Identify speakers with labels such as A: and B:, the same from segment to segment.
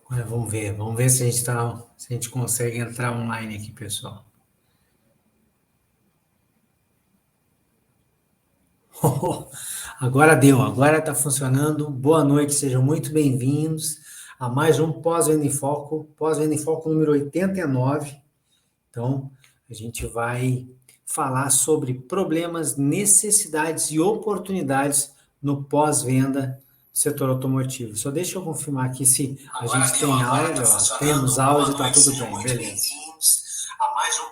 A: Vamos ver se se a gente consegue entrar online aqui, pessoal. Agora está funcionando. Boa noite, sejam muito bem-vindos a mais um Pós-Venda em Foco número 89. Então, a gente vai falar sobre problemas, necessidades e oportunidades no pós-venda do setor automotivo. Só deixa eu confirmar aqui se a gente tem áudio. Temos áudio, está tudo bem, beleza. A mais um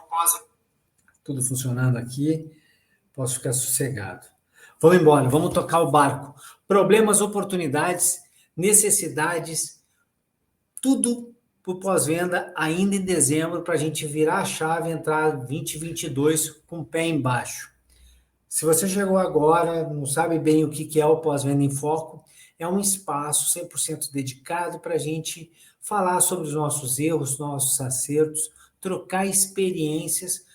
A: tudo funcionando aqui, posso ficar sossegado. Vamos embora, vamos tocar o barco. Problemas, oportunidades, necessidades, tudo para o pós-venda ainda em dezembro, para a gente virar a chave e entrar 2022 com o pé embaixo. Se você chegou agora, não sabe bem o que é o Pós-Venda em Foco, é um espaço 100% dedicado para a gente falar sobre os nossos erros, nossos acertos, trocar experiências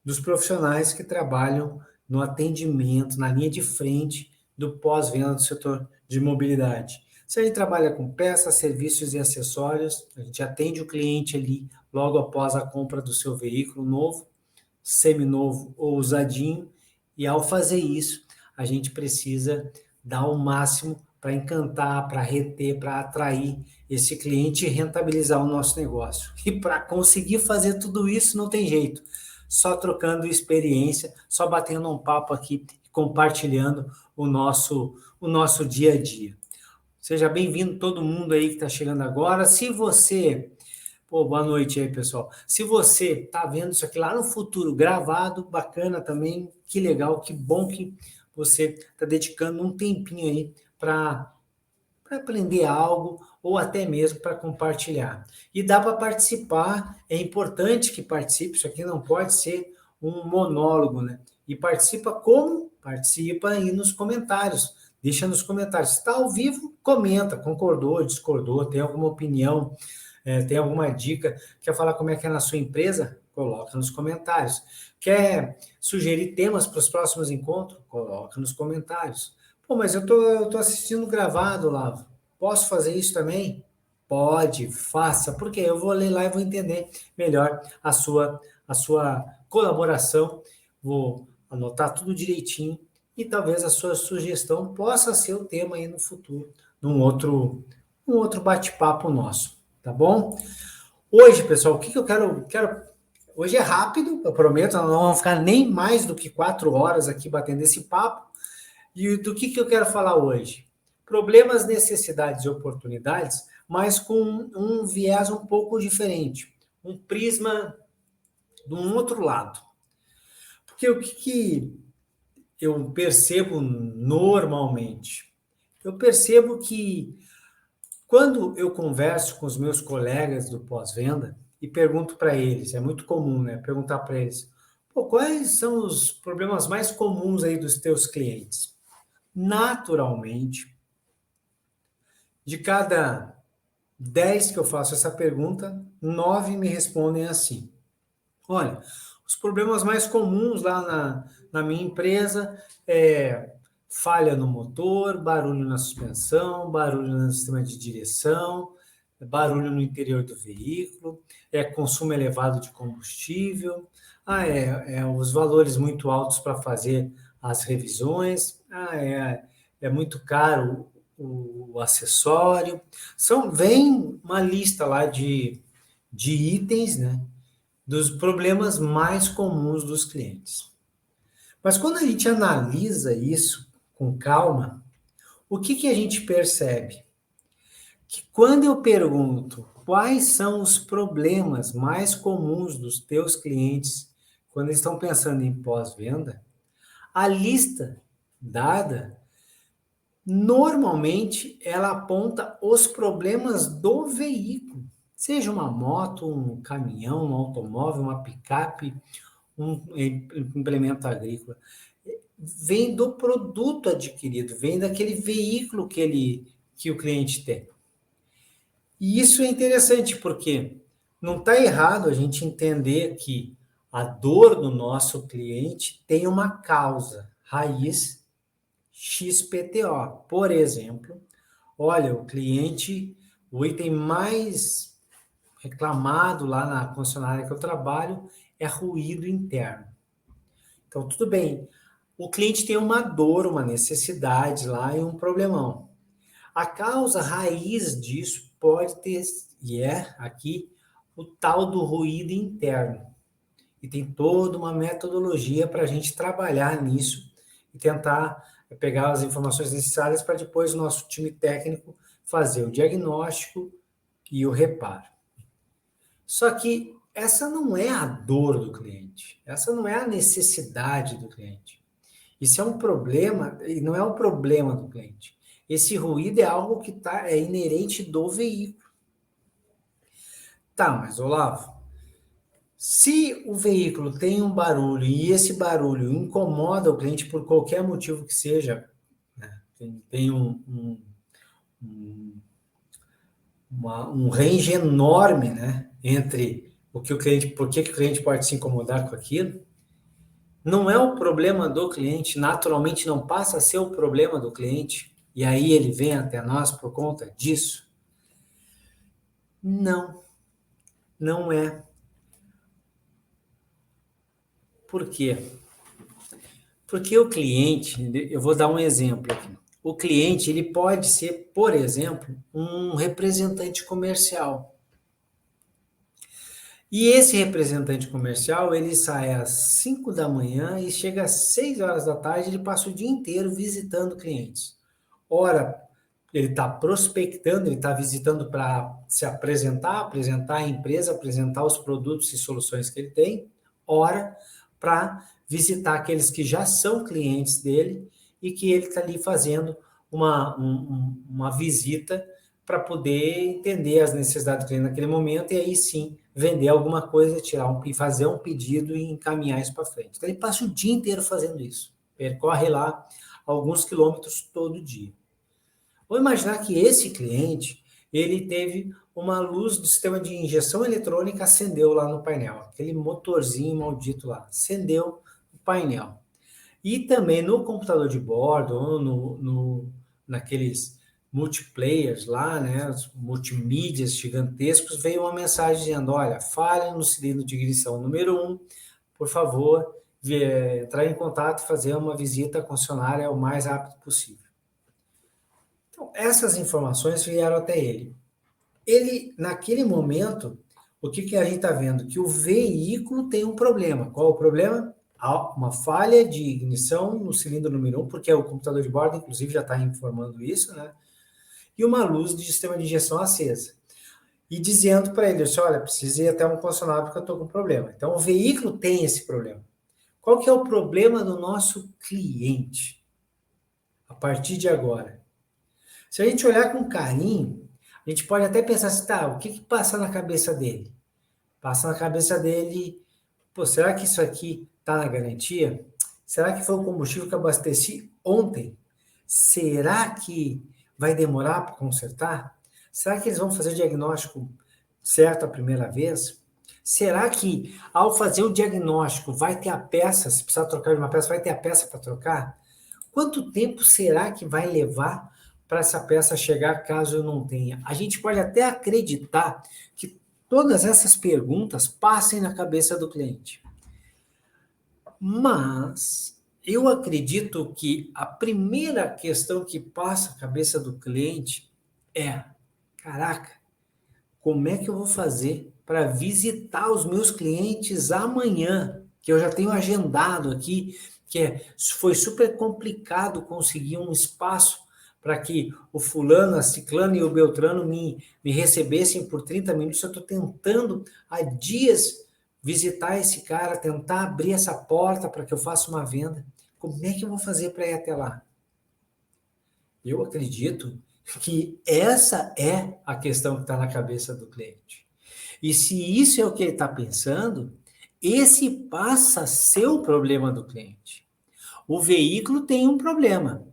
A: dos profissionais que trabalham no atendimento, na linha de frente do pós-venda do setor de mobilidade. Se a gente trabalha com peças, serviços e acessórios, a gente atende o cliente ali logo após a compra do seu veículo novo, seminovo ou usadinho, e ao fazer isso, a gente precisa dar o máximo para encantar, para reter, para atrair esse cliente e rentabilizar o nosso negócio. E para conseguir fazer tudo isso não tem jeito, só trocando experiência, só batendo um papo aqui, compartilhando o nosso dia a dia. Seja bem-vindo todo mundo aí que está chegando agora. Se você boa noite aí, pessoal. Se você está vendo isso aqui lá no futuro, gravado, bacana também, que legal, que bom que você está dedicando um tempinho aí para aprender algo ou até mesmo para compartilhar. E dá para participar, é importante que participe, isso aqui não pode ser um monólogo, né? E participa como? Participa aí nos comentários. Deixa nos comentários. Se está ao vivo, comenta, concordou, discordou, tem alguma opinião, tem alguma dica, quer falar como é que é na sua empresa? Coloca nos comentários. Quer sugerir temas para os próximos encontros? Coloca nos comentários. Pô, mas eu tô assistindo gravado, Lavo. Posso fazer isso também? Pode, faça, porque eu vou ler lá e vou entender melhor a sua colaboração. Vou anotar tudo direitinho e talvez a sua sugestão possa ser o tema aí no futuro, um outro bate-papo nosso, tá bom? Hoje, pessoal, o que eu quero. Hoje é rápido, eu prometo, não vamos ficar nem mais do que 4 horas aqui batendo esse papo. E do que eu quero falar hoje? Problemas, necessidades e oportunidades, mas com um viés um pouco diferente, um prisma de um outro lado. Porque o que eu percebo normalmente? Eu percebo que quando eu converso com os meus colegas do pós-venda e pergunto para eles, é muito comum, né? Perguntar para eles, pô, quais são os problemas mais comuns aí dos teus clientes? Naturalmente, de cada 10 que eu faço essa pergunta, 9 me respondem assim. Olha, os problemas mais comuns lá na minha empresa é falha no motor, barulho na suspensão, barulho no sistema de direção, barulho no interior do veículo, consumo elevado de combustível, os valores muito altos para fazer as revisões, é muito caro o acessório. Vem uma lista lá de itens, né? Dos problemas mais comuns dos clientes. Mas quando a gente analisa isso com calma, o que a gente percebe? Que quando eu pergunto quais são os problemas mais comuns dos teus clientes quando eles estão pensando em pós-venda, a lista dada, normalmente ela aponta os problemas do veículo. Seja uma moto, um caminhão, um automóvel, uma picape, um implemento agrícola. Vem do produto adquirido, vem daquele veículo que o cliente tem. E isso é interessante porque não está errado a gente entender que a dor do nosso cliente tem uma causa, raiz XPTO. Por exemplo, olha, o cliente o item mais reclamado lá na concessionária que eu trabalho é ruído interno. Então, tudo bem, o cliente tem uma dor, uma necessidade lá e um problemão. A causa raiz disso pode ter, e é aqui, o tal do ruído interno. E tem toda uma metodologia para a gente trabalhar nisso e tentar pegar as informações necessárias para depois o nosso time técnico fazer o diagnóstico e o reparo. Só que essa não é a dor do cliente, essa não é a necessidade do cliente. Isso é um problema, e não é um problema do cliente. Esse ruído é algo que é inerente do veículo. Tá, mas Olavo, se o veículo tem um barulho e esse barulho incomoda o cliente por qualquer motivo que seja, né, tem um range enorme, né, entre o que o cliente, por que o cliente pode se incomodar com aquilo, não é o problema do cliente, naturalmente não passa a ser o problema do cliente, e aí ele vem até nós por conta disso? Não, não é. Por quê? Porque o cliente, eu vou dar um exemplo aqui. O cliente, ele pode ser, por exemplo, um representante comercial. E esse representante comercial, ele sai às 5 da manhã e chega às 6 horas da tarde, ele passa o dia inteiro visitando clientes. Ora, ele está prospectando, ele está visitando para se apresentar a empresa, apresentar os produtos e soluções que ele tem. Ora, para visitar aqueles que já são clientes dele e que ele está ali fazendo uma visita para poder entender as necessidades do cliente naquele momento e aí sim vender alguma coisa, fazer um pedido e encaminhar isso para frente. Então ele passa o dia inteiro fazendo isso, percorre lá alguns quilômetros todo dia. Vou imaginar que esse cliente, ele teve uma luz do sistema de injeção eletrônica, acendeu lá no painel, aquele motorzinho maldito lá, acendeu o painel. E também no computador de bordo, ou naqueles multiplayers lá, né, os multimídias gigantescos, veio uma mensagem dizendo, olha, falha no cilindro de ignição número 1, por favor, entrar em contato e fazer uma visita à concessionária o mais rápido possível. Então, essas informações vieram até ele. Ele, naquele momento, o que a gente está vendo? Que o veículo tem um problema. Qual o problema? Há uma falha de ignição no cilindro número 1, porque o computador de bordo, inclusive, já está informando isso, né? E uma luz de sistema de injeção acesa. E dizendo para ele, olha, precisa ir até um concessionário porque eu estou com problema. Então, o veículo tem esse problema. Qual que é o problema do nosso cliente? A partir de agora. Se a gente olhar com carinho, a gente pode até pensar assim, tá, o que passa na cabeça dele? Passa na cabeça dele, pô, será que isso aqui está na garantia? Será que foi o combustível que eu abasteci ontem? Será que vai demorar para consertar? Será que eles vão fazer o diagnóstico certo a primeira vez? Será que ao fazer o diagnóstico vai ter a peça, se precisar trocar de uma peça, vai ter a peça para trocar? Quanto tempo será que vai levar para essa peça chegar caso eu não tenha? A gente pode até acreditar que todas essas perguntas passem na cabeça do cliente. Mas eu acredito que a primeira questão que passa na cabeça do cliente é, caraca, como é que eu vou fazer para visitar os meus clientes amanhã, que eu já tenho agendado aqui, foi super complicado conseguir um espaço para que o fulano, a ciclano e o beltrano me recebessem por 30 minutos. Eu estou tentando há dias visitar esse cara, tentar abrir essa porta para que eu faça uma venda. Como é que eu vou fazer para ir até lá? Eu acredito que essa é a questão que está na cabeça do cliente. E se isso é o que ele está pensando, esse passa a ser o problema do cliente. O veículo tem um problema,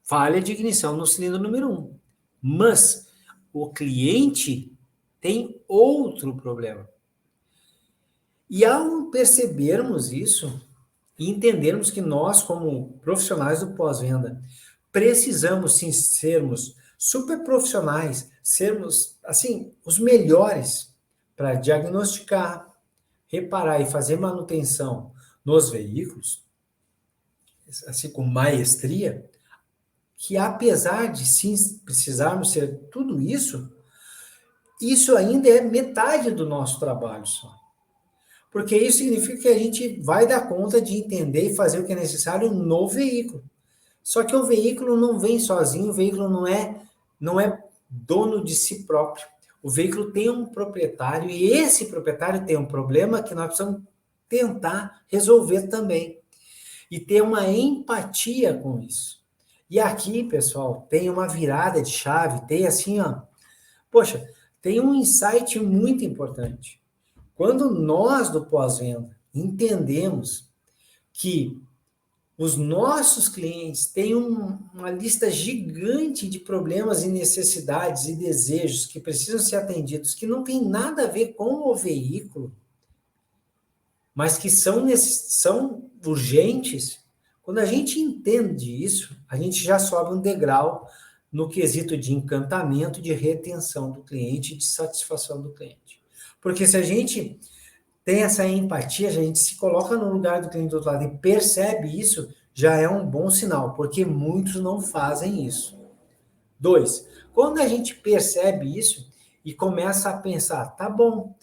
A: falha de ignição no cilindro número 1. Mas o cliente tem outro problema. E ao percebermos isso, e entendermos que nós, como profissionais do pós-venda, precisamos sim sermos super profissionais, sermos, assim, os melhores para diagnosticar, reparar e fazer manutenção nos veículos, assim, com maestria, que apesar de sim precisarmos ser tudo isso, isso ainda é metade do nosso trabalho só. Porque isso significa que a gente vai dar conta de entender e fazer o que é necessário no veículo. Só que o veículo não vem sozinho, o veículo não é dono de si próprio. O veículo tem um proprietário e esse proprietário tem um problema que nós precisamos tentar resolver também. E ter uma empatia com isso. E aqui, pessoal, tem uma virada de chave, tem assim, ó, poxa, tem um insight muito importante. Quando nós do pós-venda entendemos que os nossos clientes têm uma lista gigante de problemas e necessidades e desejos que precisam ser atendidos, que não tem nada a ver com o veículo, mas que são urgentes, quando a gente entende isso, a gente já sobe um degrau no quesito de encantamento, de retenção do cliente, de satisfação do cliente. Porque se a gente tem essa empatia, a gente se coloca no lugar do cliente do outro lado e percebe isso, já é um bom sinal, porque muitos não fazem isso. 2, quando a gente percebe isso e começa a pensar, tá bom,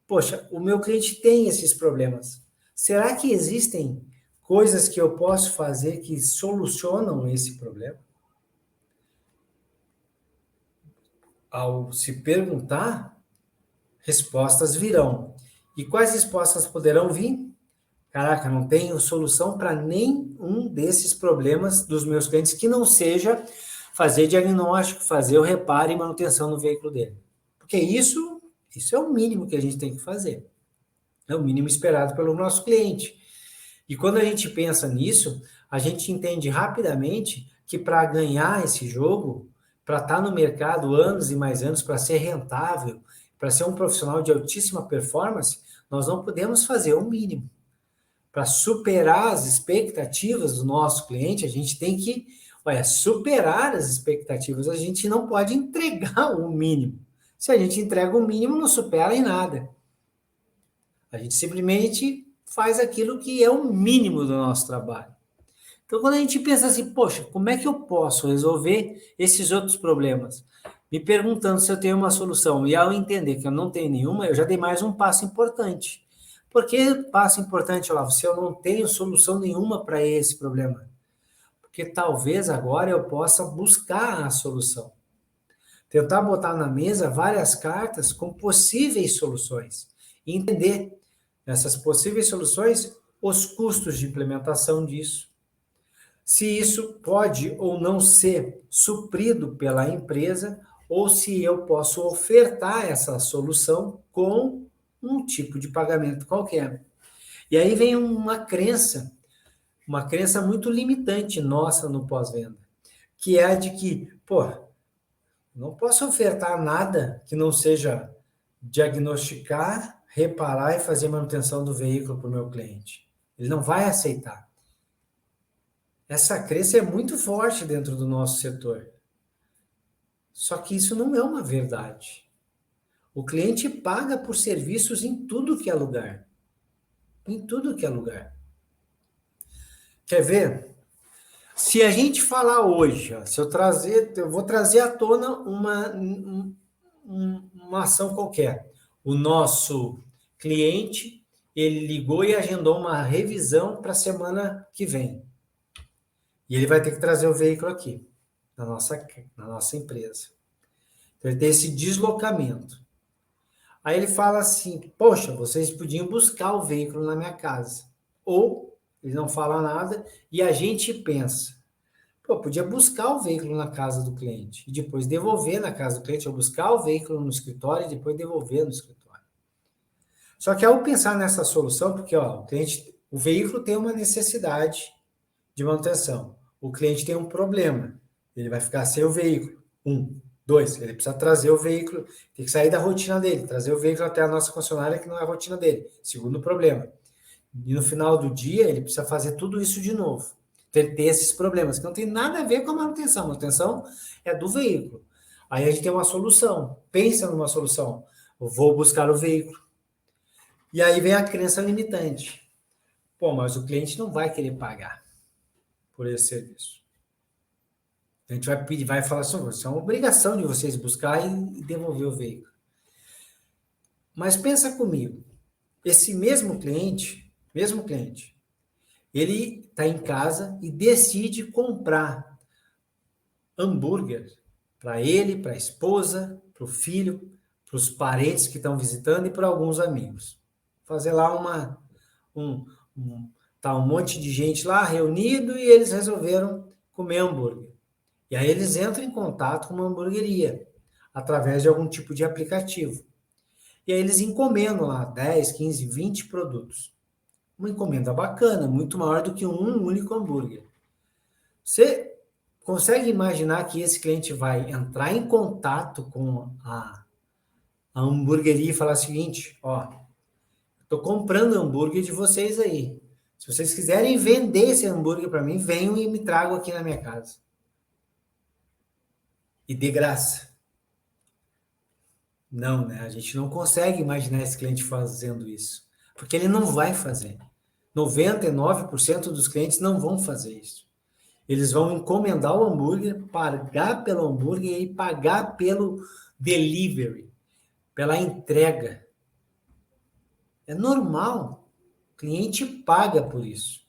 A: poxa, o meu cliente tem esses problemas. Será que existem coisas que eu posso fazer que solucionam esse problema? Ao se perguntar, respostas virão. E quais respostas poderão vir? Caraca, não tenho solução para nenhum desses problemas dos meus clientes que não seja fazer diagnóstico, fazer o reparo e manutenção no veículo dele. Porque isso é o mínimo que a gente tem que fazer. É o mínimo esperado pelo nosso cliente. E quando a gente pensa nisso, a gente entende rapidamente que para ganhar esse jogo, para estar no mercado anos e mais anos, para ser rentável, para ser um profissional de altíssima performance, nós não podemos fazer o mínimo. Para superar as expectativas do nosso cliente, a gente tem que, superar as expectativas. A gente não pode entregar o mínimo. Se a gente entrega o mínimo, não supera em nada. A gente simplesmente faz aquilo que é o mínimo do nosso trabalho. Então, quando a gente pensa assim, poxa, como é que eu posso resolver esses outros problemas? Me perguntando se eu tenho uma solução. E ao entender que eu não tenho nenhuma, eu já dei mais um passo importante. Por que passo importante, Olavo, se eu não tenho solução nenhuma para esse problema? Porque talvez agora eu possa buscar a solução. Tentar botar na mesa várias cartas com possíveis soluções. E entender nessas possíveis soluções os custos de implementação disso. Se isso pode ou não ser suprido pela empresa, ou se eu posso ofertar essa solução com um tipo de pagamento qualquer. E aí vem uma crença muito limitante nossa no pós-venda, que é a de que, não posso ofertar nada que não seja diagnosticar, reparar e fazer manutenção do veículo para o meu cliente. Ele não vai aceitar. Essa crença é muito forte dentro do nosso setor. Só que isso não é uma verdade. O cliente paga por serviços em tudo que é lugar. Em tudo que é lugar. Quer ver? Se a gente falar hoje, eu vou trazer à tona uma ação qualquer. O nosso cliente, ele ligou e agendou uma revisão para a semana que vem. E ele vai ter que trazer o veículo aqui, na nossa empresa. Então, ele tem esse deslocamento. Aí ele fala assim, poxa, vocês podiam buscar o veículo na minha casa. Ou ele não fala nada e a gente pensa, podia buscar o veículo na casa do cliente e depois devolver na casa do cliente, ou buscar o veículo no escritório e depois devolver no escritório. Só que ao pensar nessa solução, porque o veículo tem uma necessidade de manutenção, o cliente tem um problema, ele vai ficar sem o veículo. 2, ele precisa trazer o veículo, tem que sair da rotina dele, trazer o veículo até a nossa concessionária, que não é a rotina dele. Segundo problema. E no final do dia, ele precisa fazer tudo isso de novo. ter esses problemas, que não tem nada a ver com a manutenção. A manutenção é do veículo. Aí a gente tem uma solução. Pensa numa solução. Eu vou buscar o veículo. E aí vem a crença limitante. Pô, mas o cliente não vai querer pagar por esse serviço. A gente vai pedir, vai falar assim, isso é uma obrigação de vocês buscar e devolver o veículo. Mas pensa comigo, esse mesmo cliente, ele está em casa e decide comprar hambúrguer para ele, para a esposa, para o filho, para os parentes que estão visitando e para alguns amigos. Fazer lá tá um monte de gente lá reunido e eles resolveram comer hambúrguer. E aí eles entram em contato com uma hamburgueria através de algum tipo de aplicativo. E aí eles encomendam lá 10, 15, 20 produtos. Uma encomenda bacana, muito maior do que um único hambúrguer. Você consegue imaginar que esse cliente vai entrar em contato com a hamburgueria e falar o seguinte, ó, estou comprando hambúrguer de vocês aí. Se vocês quiserem vender esse hambúrguer para mim, venham e me tragam aqui na minha casa. E de graça. Não, né? A gente não consegue imaginar esse cliente fazendo isso. Porque ele não vai fazer. 99% dos clientes não vão fazer isso. Eles vão encomendar o hambúrguer, pagar pelo hambúrguer e pagar pelo delivery, pela entrega. É normal. O cliente paga por isso.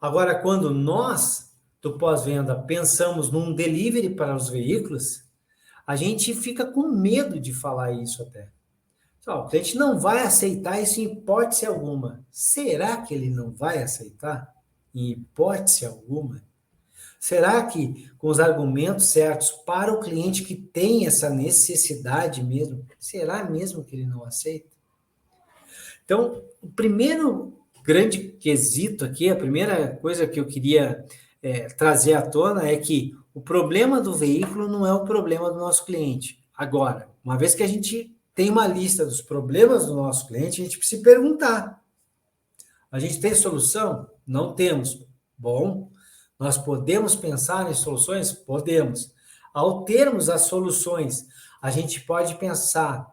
A: Agora, quando nós, do pós-venda, pensamos num delivery para os veículos, a gente fica com medo de falar isso até. O cliente não vai aceitar isso em hipótese alguma. Será que ele não vai aceitar? Em hipótese alguma? Será que, com os argumentos certos para o cliente que tem essa necessidade mesmo, será mesmo que ele não aceita? Então, o primeiro grande quesito aqui, a primeira coisa que eu queria trazer à tona é que o problema do veículo não é o problema do nosso cliente. Agora, uma vez que a gente tem uma lista dos problemas do nosso cliente, a gente precisa se perguntar. A gente tem solução? Não temos. Bom, nós podemos pensar em soluções? Podemos. Ao termos as soluções, a gente pode pensar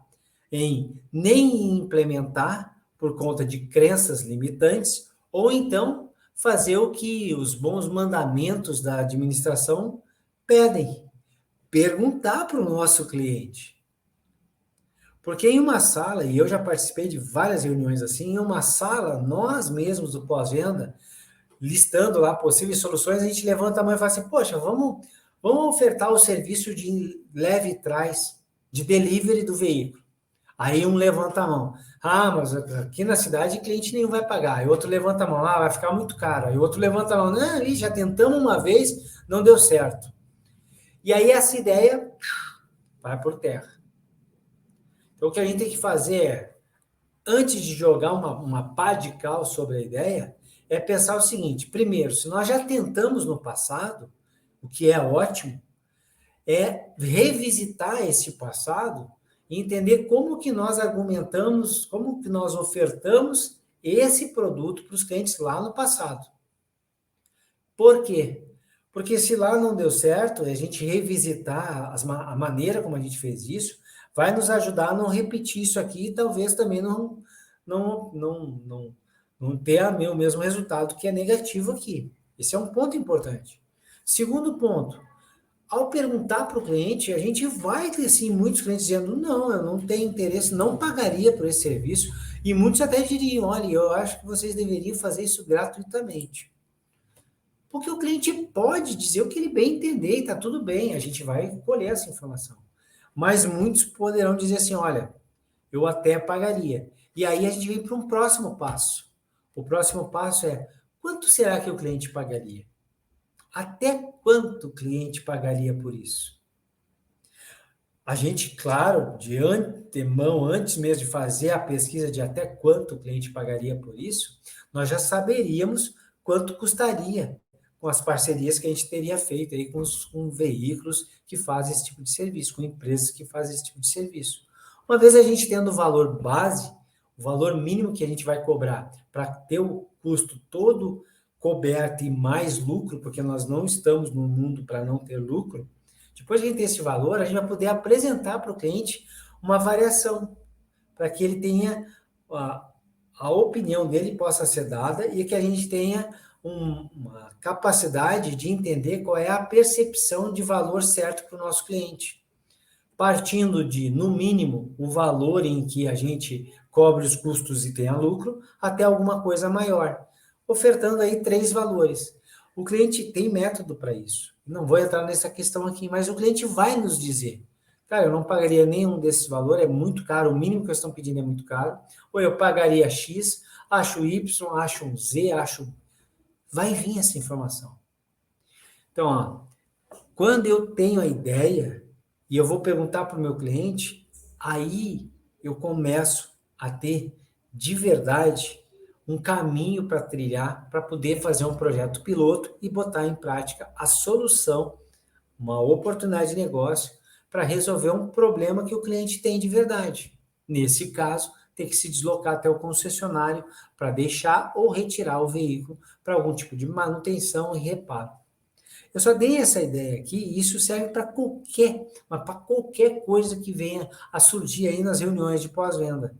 A: em nem implementar por conta de crenças limitantes, ou então fazer o que os bons mandamentos da administração pedem. Perguntar para o nosso cliente. Porque em uma sala, e eu já participei de várias reuniões assim, em uma sala, nós mesmos do pós-venda, listando lá possíveis soluções, a gente levanta a mão e fala assim, poxa, vamos ofertar o serviço de leve e trás, de delivery do veículo. Aí um levanta a mão. Ah, mas aqui na cidade cliente nenhum vai pagar. Aí outro levanta a mão. Ah, vai ficar muito caro. Aí outro levanta a mão. Não, ali já tentamos uma vez, não deu certo. E aí essa ideia vai por terra. Então, o que a gente tem que fazer é, antes de jogar uma pá de cal sobre a ideia, é pensar o seguinte, primeiro, se nós já tentamos no passado, o que é ótimo, é revisitar esse passado e entender como que nós argumentamos, como que nós ofertamos esse produto para os clientes lá no passado. Por quê? Porque se lá não deu certo, a gente revisitar a maneira como a gente fez isso, vai nos ajudar a não repetir isso aqui e talvez também não ter o mesmo resultado que é negativo aqui. Esse é um ponto importante. Segundo ponto, ao perguntar para o cliente, a gente vai ter sim muitos clientes dizendo, não, eu não tenho interesse, não pagaria por esse serviço, e muitos até diriam, olha, eu acho que vocês deveriam fazer isso gratuitamente. Porque o cliente pode dizer o que ele bem entender, e está tudo bem, a gente vai colher essa informação. Mas muitos poderão dizer assim, olha, eu até pagaria. E aí a gente vem para um próximo passo. O próximo passo é, quanto será que o cliente pagaria? Até quanto o cliente pagaria por isso? A gente, claro, de antemão, antes mesmo de fazer a pesquisa de até quanto o cliente pagaria por isso, nós já saberíamos quanto custaria com as parcerias que a gente teria feito aí com veículos que fazem esse tipo de serviço, com empresas que fazem esse tipo de serviço. Uma vez a gente tendo o valor base, o valor mínimo que a gente vai cobrar para ter o custo todo coberta e mais lucro, porque nós não estamos no mundo para não ter lucro, depois de a gente ter esse valor, a gente vai poder apresentar para o cliente uma variação, para que ele tenha a opinião dele possa ser dada e que a gente tenha uma capacidade de entender qual é a percepção de valor certo para o nosso cliente. Partindo de, no mínimo, o valor em que a gente cobre os custos e tenha lucro, até alguma coisa maior, ofertando aí 3 valores. O cliente tem método para isso. Não vou entrar nessa questão aqui, mas o cliente vai nos dizer: cara, eu não pagaria nenhum desses valores, é muito caro, o mínimo que eles estão pedindo é muito caro, ou eu pagaria X, acho Y, acho um Z, acho... Vai vir essa informação. Então, quando eu tenho a ideia e eu vou perguntar para o meu cliente, aí eu começo a ter, de verdade, um caminho para trilhar, para poder fazer um projeto piloto e botar em prática a solução, uma oportunidade de negócio, para resolver um problema que o cliente tem de verdade. Nesse caso, tem que se deslocar até o concessionário para deixar ou retirar o veículo para algum tipo de manutenção e reparo. Eu só dei essa ideia aqui, e isso serve para qualquer coisa que venha a surgir aí nas reuniões de pós-venda.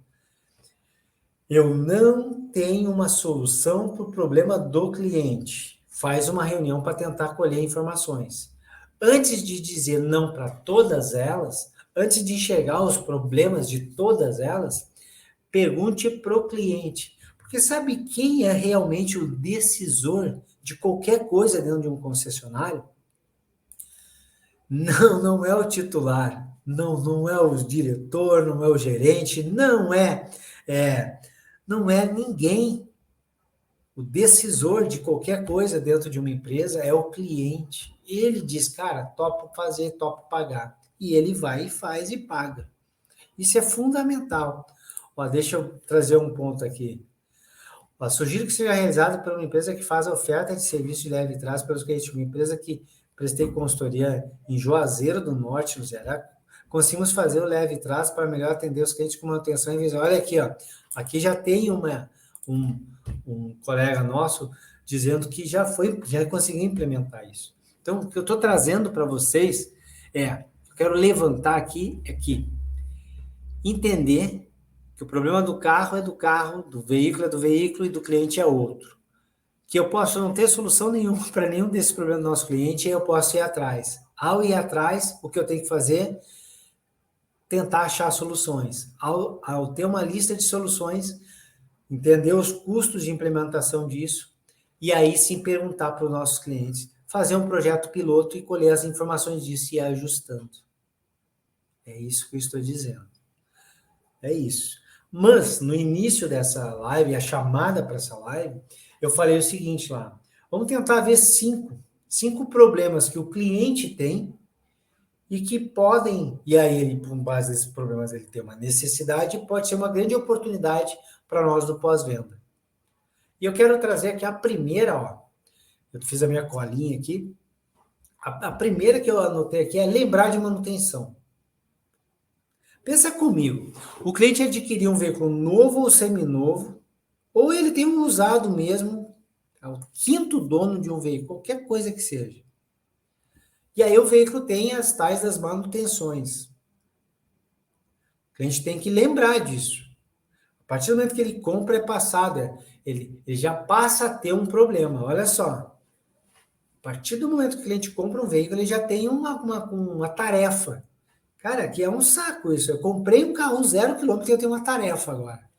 A: Eu não tenho uma solução para o problema do cliente. Faz uma reunião para tentar colher informações. Antes de dizer não para todas elas, antes de enxergar os problemas de todas elas, pergunte para o cliente. Porque sabe quem é realmente o decisor de qualquer coisa dentro de um concessionário? Não é o titular, não é o diretor, não é o gerente, não é ninguém. O decisor de qualquer coisa dentro de uma empresa é o cliente. Ele diz, cara, topo fazer, topo pagar. E ele vai e faz e paga. Isso é fundamental. Deixa eu trazer um ponto aqui. Sugiro que seja realizado por uma empresa que faz a oferta de serviço de leve trás pelos clientes. Uma empresa que prestei consultoria em Juazeiro do Norte, no Ceará. Conseguimos fazer o leve trás para melhor atender os clientes com manutenção e visão. Olha aqui, aqui já tem um colega nosso dizendo que já conseguiu implementar isso. Então, o que eu estou trazendo para vocês eu quero levantar aqui é que entender que o problema do carro é do carro, do veículo é do veículo e do cliente é outro. Que eu posso não ter solução nenhuma para nenhum desses problemas do nosso cliente e eu posso ir atrás. Ao ir atrás, o que eu tenho que fazer? Tentar achar soluções. Ao ter uma lista de soluções, entender os custos de implementação disso e aí sim perguntar para os nossos clientes, fazer um projeto piloto e colher as informações disso e ir ajustando. É isso que eu estou dizendo. É isso. Mas, no início dessa live, a chamada para essa live, eu falei o seguinte lá, vamos tentar ver cinco problemas que o cliente tem e que podem, e aí ele, por base desses problemas, ele tem uma necessidade e pode ser uma grande oportunidade para nós do pós-venda. E eu quero trazer aqui a primeira, eu fiz a minha colinha aqui, a primeira que eu anotei aqui é lembrar de manutenção. Pensa comigo, o cliente adquiriu um veículo novo ou seminovo, ou ele tem um usado mesmo, é o quinto dono de um veículo, qualquer coisa que seja. E aí o veículo tem as tais das manutenções. O cliente tem que lembrar disso. A partir do momento que ele compra, é passado, ele já passa a ter um problema. Olha só, a partir do momento que o cliente compra um veículo, ele já tem uma tarefa. Cara, que é um saco isso. Eu comprei um carro 0 km e eu tenho uma tarefa agora.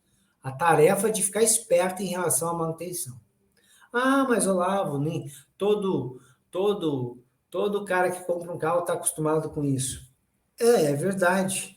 A: A tarefa de ficar esperto em relação à manutenção. Mas Olavo, nem todo cara que compra um carro está acostumado com isso. É verdade.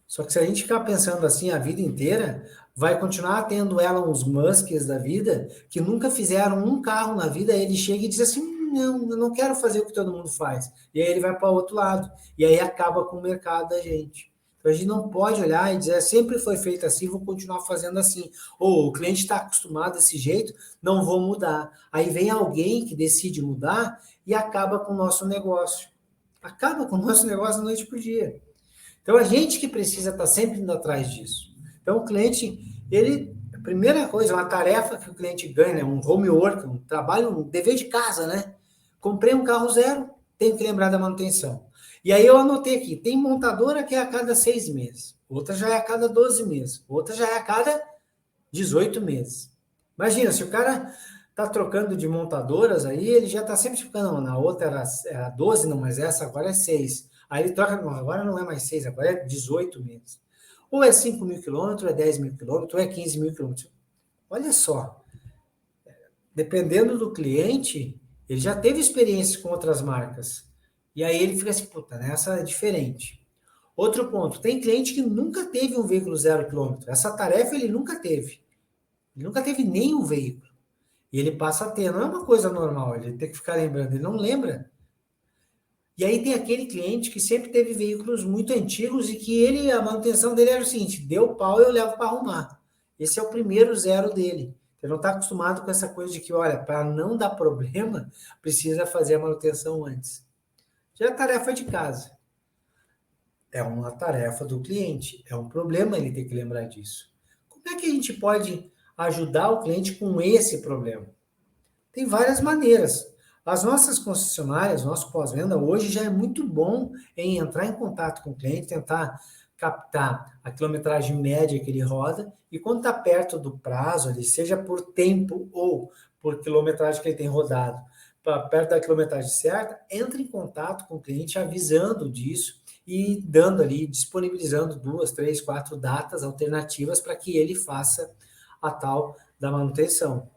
A: Só que se a gente ficar pensando assim a vida inteira, vai continuar tendo uns Musks da vida que nunca fizeram um carro na vida, ele chega e diz assim, não, eu não quero fazer o que todo mundo faz. E aí ele vai para o outro lado. E aí acaba com o mercado da gente. Então a gente não pode olhar e dizer, sempre foi feito assim, vou continuar fazendo assim. Ou o cliente está acostumado desse jeito, não vou mudar. Aí vem alguém que decide mudar e acaba com o nosso negócio. Acaba com o nosso negócio da noite por dia. Então a gente que precisa estar sempre indo atrás disso. Então o cliente, ele A primeira coisa, uma tarefa que o cliente ganha, né? Um homework, um trabalho, um dever de casa, né? Comprei um carro zero, tenho que lembrar da manutenção. E aí eu anotei aqui, tem montadora que é a cada 6 meses, outra já é a cada 12 meses, outra já é a cada 18 meses. Imagina, se o cara tá trocando de montadoras, aí ele já tá sempre ficando, não, na outra era 12, não, mas essa agora é 6. Aí ele troca, não, agora não é mais 6, agora é 18 meses. Ou é 5 mil quilômetros, ou é 10 mil quilômetros, ou é 15 mil quilômetros. Olha só, dependendo do cliente, ele já teve experiência com outras marcas. E aí ele fica assim, puta, nessa é diferente. Outro ponto, tem cliente que nunca teve um veículo 0 quilômetro. Essa tarefa ele nunca teve. Ele nunca teve nenhum veículo. E ele passa a ter. Não é uma coisa normal, ele tem que ficar lembrando. Ele não lembra. E aí tem aquele cliente que sempre teve veículos muito antigos e que a manutenção dele era o seguinte, deu pau, eu levo para arrumar. Esse é o primeiro zero dele. Ele não está acostumado com essa coisa de que, olha, para não dar problema, precisa fazer a manutenção antes. Já é tarefa de casa. É uma tarefa do cliente. É um problema ele ter que lembrar disso. Como é que a gente pode ajudar o cliente com esse problema? Tem várias maneiras. As nossas concessionárias, nosso pós-venda, hoje já é muito bom em entrar em contato com o cliente, tentar captar a quilometragem média que ele roda, e quando está perto do prazo, ali, seja por tempo ou por quilometragem que ele tem rodado, perto da quilometragem certa, entra em contato com o cliente avisando disso e dando ali, disponibilizando 2, 3, 4 datas alternativas para que ele faça a tal da manutenção.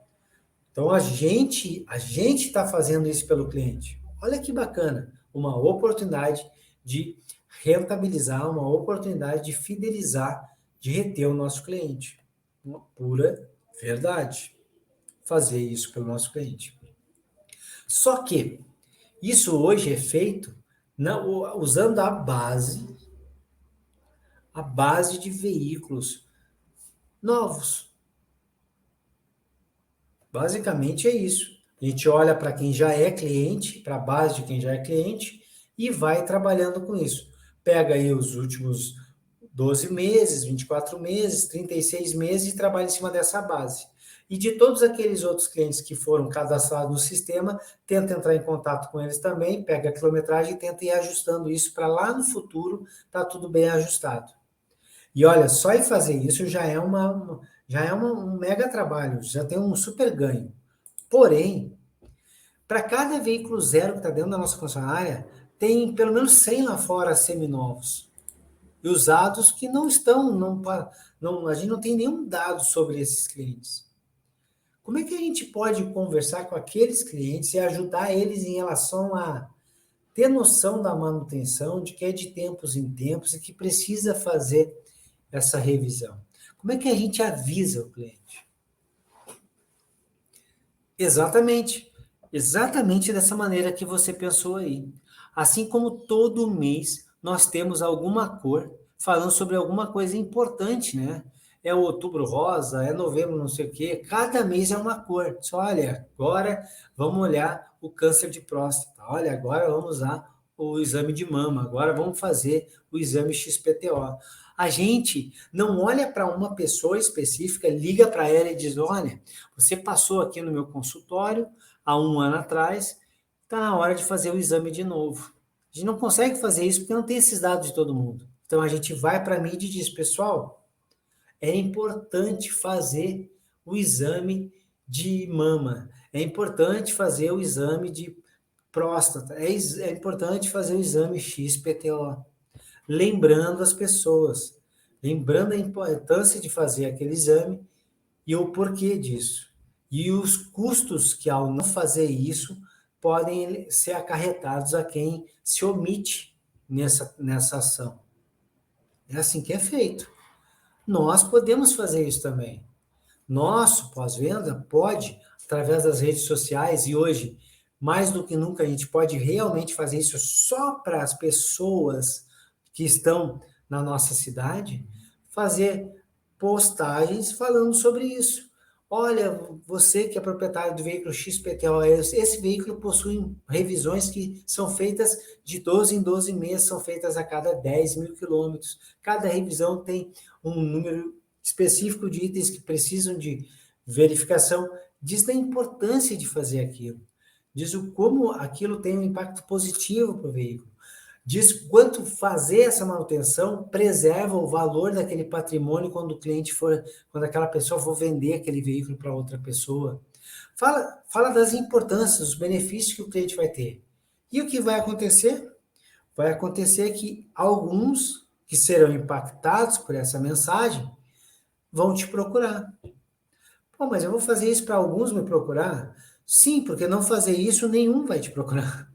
A: Então, a gente está fazendo isso pelo cliente. Olha que bacana, uma oportunidade de rentabilizar, uma oportunidade de fidelizar, de reter o nosso cliente. Uma pura verdade, fazer isso pelo nosso cliente. Só que isso hoje é feito usando a base de veículos novos. Basicamente é isso. A gente olha para quem já é cliente, para a base de quem já é cliente, e vai trabalhando com isso. Pega aí os últimos 12 meses, 24 meses, 36 meses e trabalha em cima dessa base. E de todos aqueles outros clientes que foram cadastrados no sistema, tenta entrar em contato com eles também, pega a quilometragem e tenta ir ajustando isso para lá no futuro tá tudo bem ajustado. E olha, só em fazer isso já é um mega trabalho, já tem um super ganho. Porém, para cada veículo zero que está dentro da nossa concessionária, tem pelo menos 100 lá fora seminovos. E usados que não estão, a gente não tem nenhum dado sobre esses clientes. Como é que a gente pode conversar com aqueles clientes e ajudar eles em relação a ter noção da manutenção, de que é de tempos em tempos e que precisa fazer essa revisão? Como é que a gente avisa o cliente? Exatamente dessa maneira que você pensou aí. Assim como todo mês nós temos alguma cor falando sobre alguma coisa importante, né? É o outubro rosa, é novembro não sei o quê, cada mês é uma cor. Só olha, agora vamos olhar o câncer de próstata, olha, agora vamos usar o exame de mama, agora vamos fazer o exame XPTO. A gente não olha para uma pessoa específica, liga para ela e diz, olha, você passou aqui no meu consultório há um ano atrás, está na hora de fazer o exame de novo. A gente não consegue fazer isso porque não tem esses dados de todo mundo. Então a gente vai para a mídia e diz, pessoal, é importante fazer o exame de mama, é importante fazer o exame de próstata, é importante fazer o exame XPTO. Lembrando as pessoas, lembrando a importância de fazer aquele exame e o porquê disso. E os custos que, ao não fazer isso, podem ser acarretados a quem se omite nessa ação. É assim que é feito. Nós podemos fazer isso também. Nosso pós-venda pode, através das redes sociais, e hoje, mais do que nunca, a gente pode realmente fazer isso só para as pessoas que estão na nossa cidade, fazer postagens falando sobre isso. Olha, você que é proprietário do veículo XPTO, esse veículo possui revisões que são feitas de 12 em 12 meses, são feitas a cada 10 mil quilômetros. Cada revisão tem um número específico de itens que precisam de verificação, diz da importância de fazer aquilo, diz o como aquilo tem um impacto positivo para o veículo, diz quanto fazer essa manutenção preserva o valor daquele patrimônio quando quando aquela pessoa for vender aquele veículo para outra pessoa. Fala das importâncias, dos benefícios que o cliente vai ter. E o que vai acontecer? Vai acontecer que alguns que serão impactados por essa mensagem vão te procurar. Pô, mas eu vou fazer isso para alguns me procurar? Sim, porque não fazer isso, nenhum vai te procurar.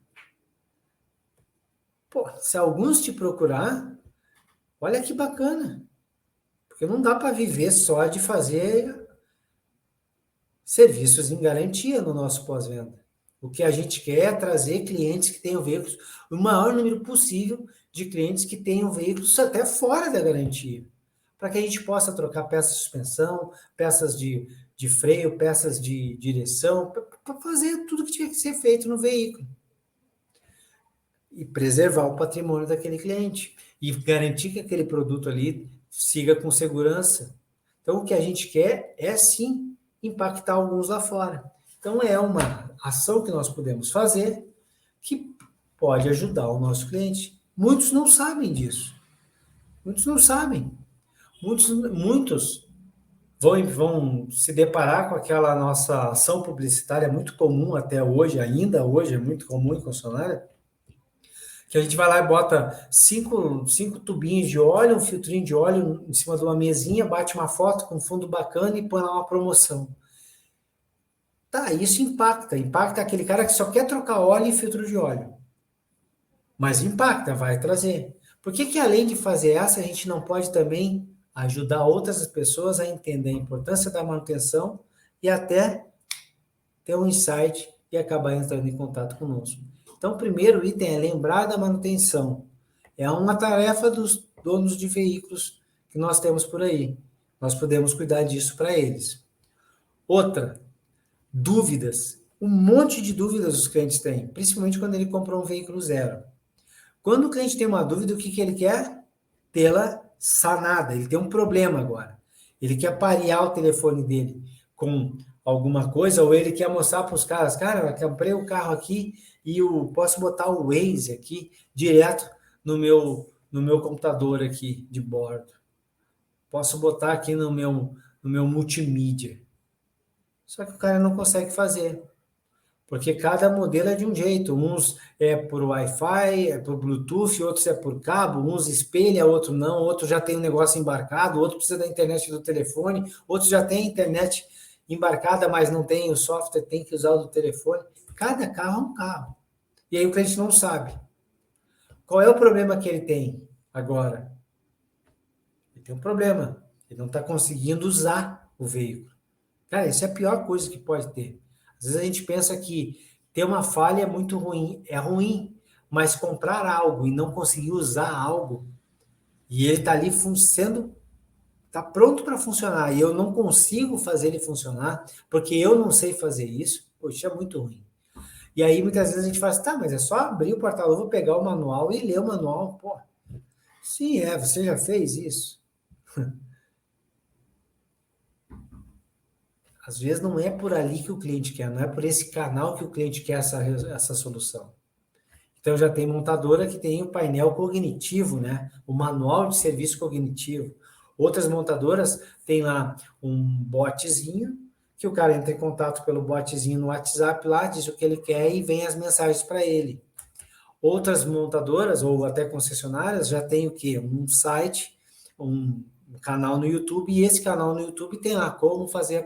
A: Pô, se alguns te procurar, olha que bacana. Porque não dá para viver só de fazer serviços em garantia no nosso pós-venda. O que a gente quer é trazer clientes que tenham veículos, o maior número possível de clientes que tenham veículos até fora da garantia, para que a gente possa trocar peças de suspensão, peças de freio, peças de direção, para fazer tudo que tinha que ser feito no veículo. E preservar o patrimônio daquele cliente. E garantir que aquele produto ali siga com segurança. Então, o que a gente quer é, sim, impactar alguns lá fora. Então, é uma ação que nós podemos fazer que pode ajudar o nosso cliente. Muitos não sabem disso. Muitos não sabem. Muitos vão se deparar com aquela nossa ação publicitária muito comum até hoje, ainda hoje é muito comum em concessionária, que a gente vai lá e bota cinco tubinhos de óleo, um filtrinho de óleo em cima de uma mesinha, bate uma foto com fundo bacana e põe lá uma promoção. Tá, isso impacta aquele cara que só quer trocar óleo e filtro de óleo. Mas impacta, vai trazer. Por que além de fazer essa, a gente não pode também ajudar outras pessoas a entender a importância da manutenção e até ter um insight e acabar entrando em contato conosco? Então, o primeiro item é lembrar da manutenção. É uma tarefa dos donos de veículos que nós temos por aí. Nós podemos cuidar disso para eles. Outra, dúvidas. Um monte de dúvidas os clientes têm, principalmente quando ele comprou um veículo zero. Quando o cliente tem uma dúvida, o que ele quer? Tê-la sanada. Ele tem um problema agora. Ele quer parear o telefone dele com alguma coisa, ou ele quer mostrar para os caras, cara, eu comprei o carro aqui e eu posso botar o Waze aqui direto no meu computador aqui de bordo. Posso botar aqui no meu multimídia. Só que o cara não consegue fazer. Porque cada modelo é de um jeito. Uns é por Wi-Fi, é por Bluetooth, outros é por cabo, uns espelha, outro não, outro já tem um negócio embarcado, outro precisa da internet do telefone, outro já tem internet embarcada, mas não tem o software, tem que usar o do telefone. Cada carro é um carro. E aí o cliente não sabe. Qual é o problema que ele tem agora? Ele tem um problema. Ele não está conseguindo usar o veículo. Cara, isso é a pior coisa que pode ter. Às vezes a gente pensa que ter uma falha é muito ruim. É ruim, mas comprar algo e não conseguir usar algo, e ele está ali está pronto para funcionar, e eu não consigo fazer ele funcionar, porque eu não sei fazer isso, poxa, é muito ruim. E aí, muitas vezes a gente fala assim, tá, mas é só abrir o porta-luva, pegar o manual e ler o manual. Pô, sim, você já fez isso? Às vezes não é por ali que o cliente quer, não é por esse canal que o cliente quer essa solução. Então, já tem montadora que tem o painel cognitivo, né? O manual de serviço cognitivo. Outras montadoras têm lá um botzinho, que o cara entra em contato pelo botzinho no WhatsApp lá, diz o que ele quer e vem as mensagens para ele. Outras montadoras, ou até concessionárias, já tem o quê? Um site, um canal no YouTube, e esse canal no YouTube tem lá como fazer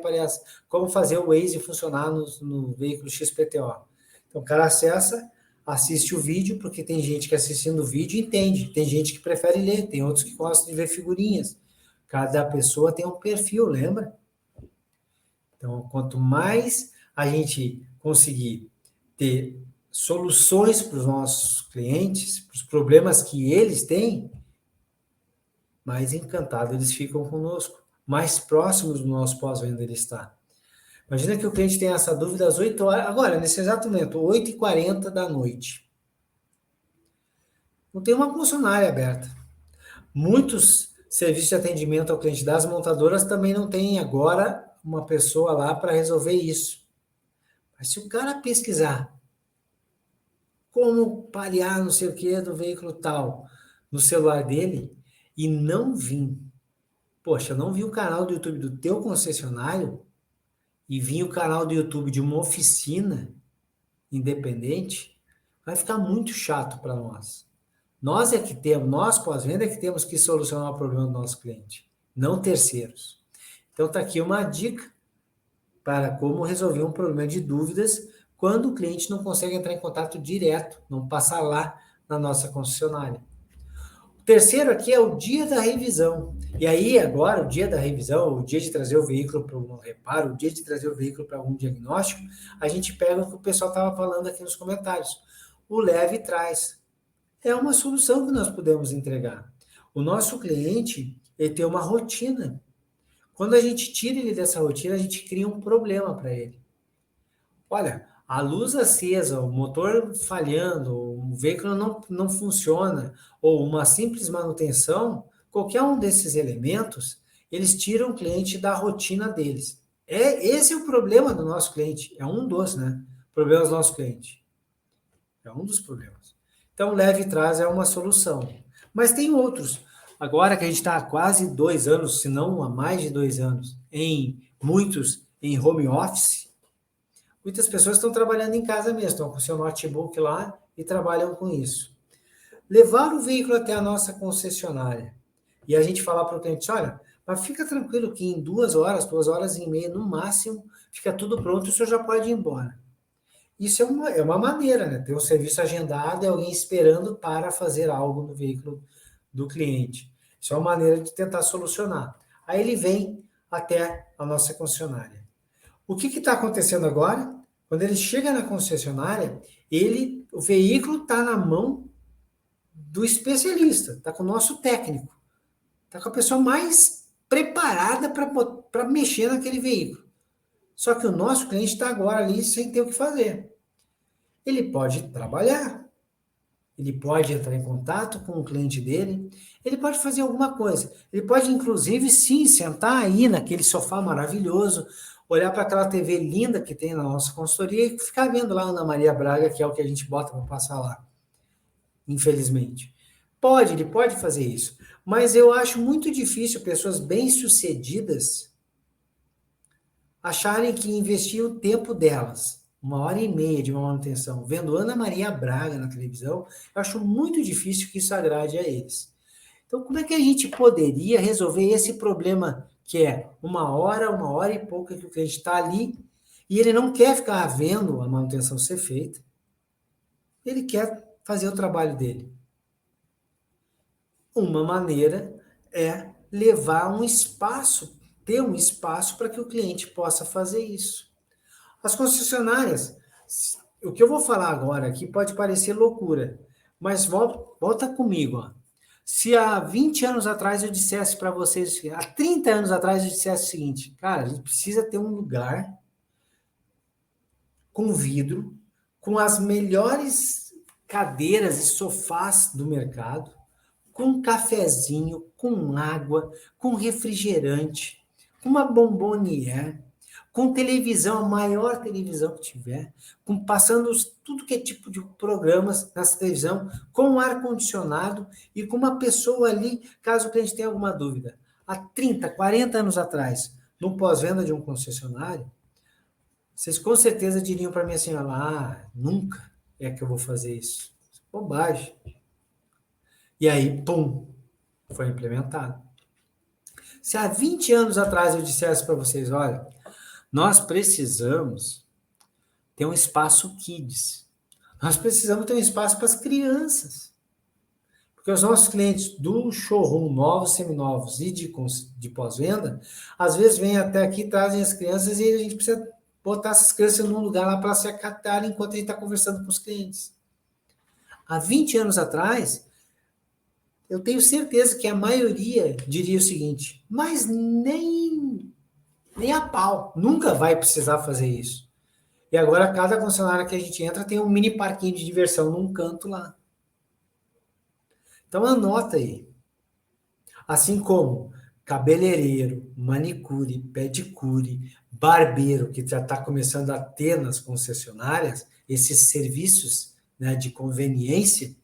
A: o Waze funcionar no veículo XPTO. Então, o cara acessa, assiste o vídeo, porque tem gente que assistindo o vídeo entende, tem gente que prefere ler, tem outros que gostam de ver figurinhas. Cada pessoa tem um perfil, lembra? Então, quanto mais a gente conseguir ter soluções para os nossos clientes, para os problemas que eles têm, mais encantados eles ficam conosco, mais próximos do nosso pós-venda ele está. Imagina que o cliente tem essa dúvida às 8 horas, agora, nesse exato momento, 8h40 da noite. Não tem uma concessionária aberta. Muitos Serviço de atendimento ao cliente das montadoras também não tem agora uma pessoa lá para resolver isso. Mas se o cara pesquisar como parear não sei o que do veículo tal no celular dele e não vir, poxa, não vi o canal do YouTube do teu concessionário e vir o canal do YouTube de uma oficina independente, vai ficar muito chato para nós. Nós é que temos, nós pós-venda é que temos que solucionar o problema do nosso cliente, não terceiros. Então tá aqui uma dica para como resolver um problema de dúvidas quando o cliente não consegue entrar em contato direto, não passar lá na nossa concessionária. O terceiro aqui é o dia da revisão. E aí, agora, o dia da revisão, o dia de trazer o veículo para um reparo, o dia de trazer o veículo para algum diagnóstico, a gente pega o que o pessoal estava falando aqui nos comentários. O leve e traz. É uma solução que nós podemos entregar. O nosso cliente, ele tem uma rotina. Quando a gente tira ele dessa rotina, a gente cria um problema para ele. Olha, a luz acesa, o motor falhando, o veículo não funciona, ou uma simples manutenção, qualquer um desses elementos, eles tiram o cliente da rotina deles. Esse é o problema do nosso cliente, é um dos, né? Problemas do nosso cliente. É um dos problemas. Então, leve e traz é uma solução. Mas tem outros. Agora que a gente está há quase 2 anos, se não há mais de 2 anos, muitos em home office, muitas pessoas estão trabalhando em casa mesmo, estão com seu notebook lá e trabalham com isso. Levar o veículo até a nossa concessionária e a gente falar para o cliente, olha, mas fica tranquilo que em 2 horas e meia no máximo, fica tudo pronto e o senhor já pode ir embora. Isso é uma maneira, né? Ter um serviço agendado e alguém esperando para fazer algo no veículo do cliente. Isso é uma maneira de tentar solucionar. Aí ele vem até a nossa concessionária. O que está acontecendo agora? Quando ele chega na concessionária, o veículo está na mão do especialista, está com o nosso técnico, está com a pessoa mais preparada para mexer naquele veículo. Só que o nosso cliente está agora ali sem ter o que fazer. Ele pode trabalhar, ele pode entrar em contato com o cliente dele, ele pode fazer alguma coisa. Ele pode, inclusive, sim, sentar aí naquele sofá maravilhoso, olhar para aquela TV linda que tem na nossa consultoria e ficar vendo lá a Ana Maria Braga, que é o que a gente bota para passar lá, infelizmente. Ele pode fazer isso. Mas eu acho muito difícil pessoas bem-sucedidas acharem que investir o tempo delas, 1 hora e meia de uma manutenção, vendo Ana Maria Braga na televisão, eu acho muito difícil que isso agrade a eles. Então, como é que a gente poderia resolver esse problema que é 1 hora e pouca que o cliente está ali e ele não quer ficar vendo a manutenção ser feita, ele quer fazer o trabalho dele. Uma maneira é levar um espaço, ter um espaço para que o cliente possa fazer isso. As concessionárias, o que eu vou falar agora aqui pode parecer loucura, mas volta comigo. Ó. Se há 20 anos atrás eu dissesse para vocês, há 30 anos atrás eu dissesse o seguinte, cara, a gente precisa ter um lugar com vidro, com as melhores cadeiras e sofás do mercado, com cafezinho, com água, com refrigerante, com uma bombonière, com televisão, a maior televisão que tiver, passando tudo que é tipo de programas nessa televisão, com ar-condicionado e com uma pessoa ali, caso o cliente tenha alguma dúvida. Há 30, 40 anos atrás, no pós-venda de um concessionário, vocês com certeza diriam para mim assim, nunca é que eu vou fazer isso. Bobagem. E aí, pum, foi implementado. Se há 20 anos atrás eu dissesse para vocês, olha, nós precisamos ter um espaço kids. Nós precisamos ter um espaço para as crianças. Porque os nossos clientes do showroom, novos, seminovos e de pós-venda, às vezes vêm até aqui, trazem as crianças e a gente precisa botar essas crianças num lugar lá para se acatarem enquanto a gente está conversando com os clientes. Há 20 anos atrás, eu tenho certeza que a maioria diria o seguinte, mas nem a pau, nunca vai precisar fazer isso. E agora, cada concessionária que a gente entra tem um mini parquinho de diversão num canto lá. Então, anota aí. Assim como cabeleireiro, manicure, pedicure, barbeiro, que já está começando a ter nas concessionárias, esses serviços, né, de conveniência,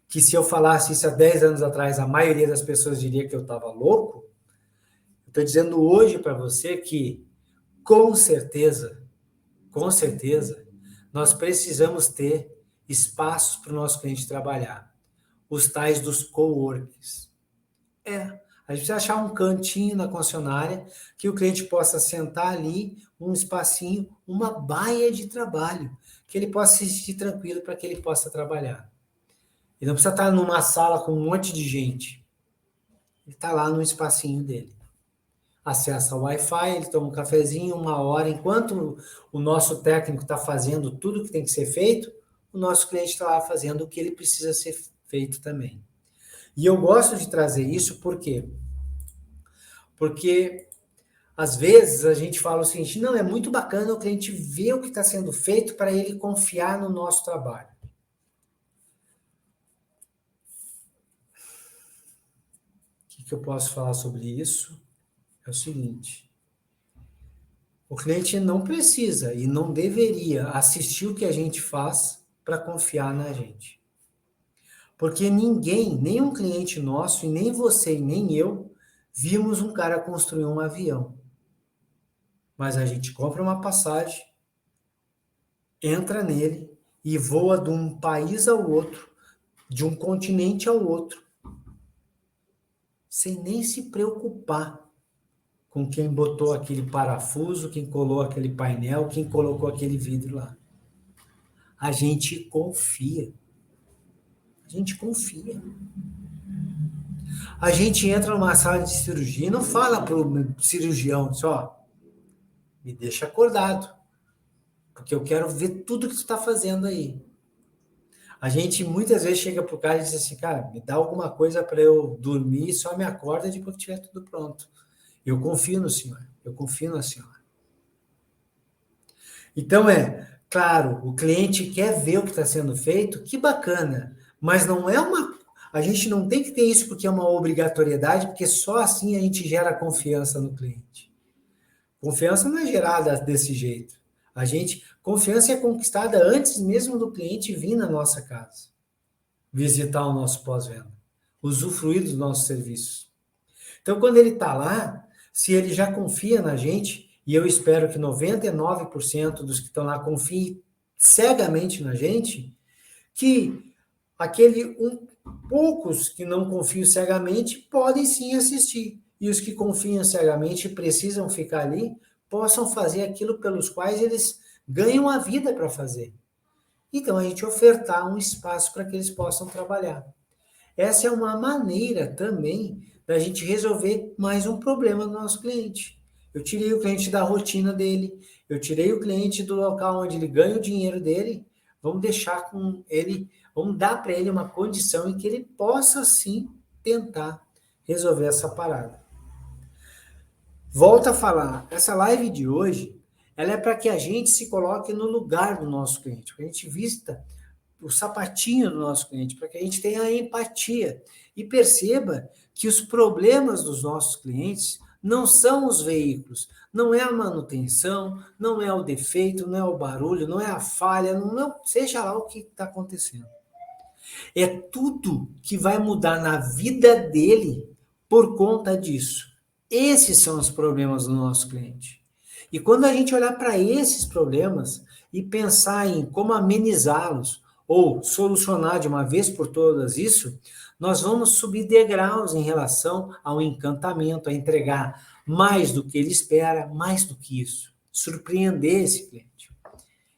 A: que se eu falasse isso há 10 anos atrás, a maioria das pessoas diria que eu estava louco. Estou dizendo hoje para você que, com certeza, nós precisamos ter espaços para o nosso cliente trabalhar. Os tais dos coworkings. A gente precisa achar um cantinho na concessionária que o cliente possa sentar ali, um espacinho, uma baia de trabalho, que ele possa se sentir tranquilo para que ele possa trabalhar. Ele não precisa estar numa sala com um monte de gente. Ele está lá no espacinho dele. Acessa o Wi-Fi, ele toma um cafezinho, 1 hora. Enquanto o nosso técnico está fazendo tudo que tem que ser feito, o nosso cliente está lá fazendo o que ele precisa ser feito também. E eu gosto de trazer isso por quê? Porque às vezes a gente fala o seguinte, não, é muito bacana o cliente ver o que está sendo feito para ele confiar no nosso trabalho. O que eu posso falar sobre isso? É o seguinte, o cliente não precisa e não deveria assistir o que a gente faz para confiar na gente. Porque ninguém, nenhum cliente nosso, e nem você e nem eu, vimos um cara construir um avião. Mas a gente compra uma passagem, entra nele e voa de um país ao outro, de um continente ao outro, sem nem se preocupar com quem botou aquele parafuso, quem colou aquele painel, quem colocou aquele vidro lá. A gente confia. A gente confia. A gente entra numa sala de cirurgia e não fala para o cirurgião, só me deixa acordado, porque eu quero ver tudo que tu está fazendo aí. A gente muitas vezes chega pro cara e diz assim, cara, me dá alguma coisa para eu dormir e só me acorda depois que tiver tudo pronto. Eu confio no senhor, eu confio na senhora. Então claro, o cliente quer ver o que está sendo feito, que bacana, mas não é uma. A gente não tem que ter isso porque é uma obrigatoriedade, porque só assim a gente gera confiança no cliente. Confiança não é gerada desse jeito. Confiança é conquistada antes mesmo do cliente vir na nossa casa, visitar o nosso pós-venda, usufruir dos nossos serviços. Então, quando ele está lá, se ele já confia na gente, e eu espero que 99% dos que estão lá confiem cegamente na gente, que poucos que não confiam cegamente podem sim assistir. E os que confiam cegamente e precisam ficar ali, possam fazer aquilo pelos quais eles ganham a vida para fazer. Então, a gente ofertar um espaço para que eles possam trabalhar. Essa é uma maneira também da gente resolver mais um problema do nosso cliente. Eu tirei o cliente da rotina dele, eu tirei o cliente do local onde ele ganha o dinheiro dele, vamos deixar com ele, vamos dar para ele uma condição em que ele possa sim tentar resolver essa parada. Volto a falar, essa live de hoje, ela é para que a gente se coloque no lugar do nosso cliente, que a gente vista o sapatinho do nosso cliente, para que a gente tenha a empatia e perceba que os problemas dos nossos clientes não são os veículos, não é a manutenção, não é o defeito, não é o barulho, não é a falha, não é, seja lá o que está acontecendo. É tudo que vai mudar na vida dele por conta disso. Esses são os problemas do nosso cliente. E quando a gente olhar para esses problemas e pensar em como amenizá-los ou solucionar de uma vez por todas isso, nós vamos subir degraus em relação ao encantamento, a entregar mais do que ele espera, mais do que isso. Surpreender esse cliente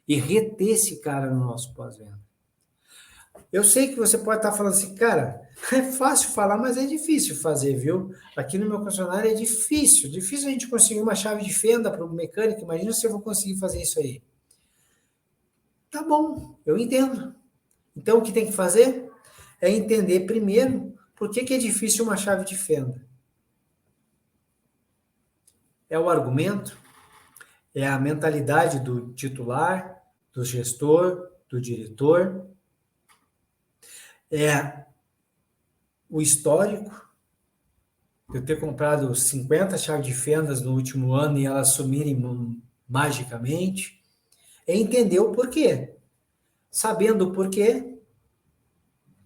A: e reter esse cara no nosso pós-venda. Eu sei que você pode estar falando assim, cara, é fácil falar, mas é difícil fazer, viu? Aqui no meu concessionário é difícil a gente conseguir uma chave de fenda para o mecânico. Imagina se eu vou conseguir fazer isso aí. Tá bom, eu entendo. Então o que tem que fazer é entender primeiro por que é difícil uma chave de fenda. É o argumento, é a mentalidade do titular, do gestor, do diretor, é o histórico, eu ter comprado 50 chaves de fendas no último ano e elas sumirem magicamente, é entender o porquê. Sabendo o porquê,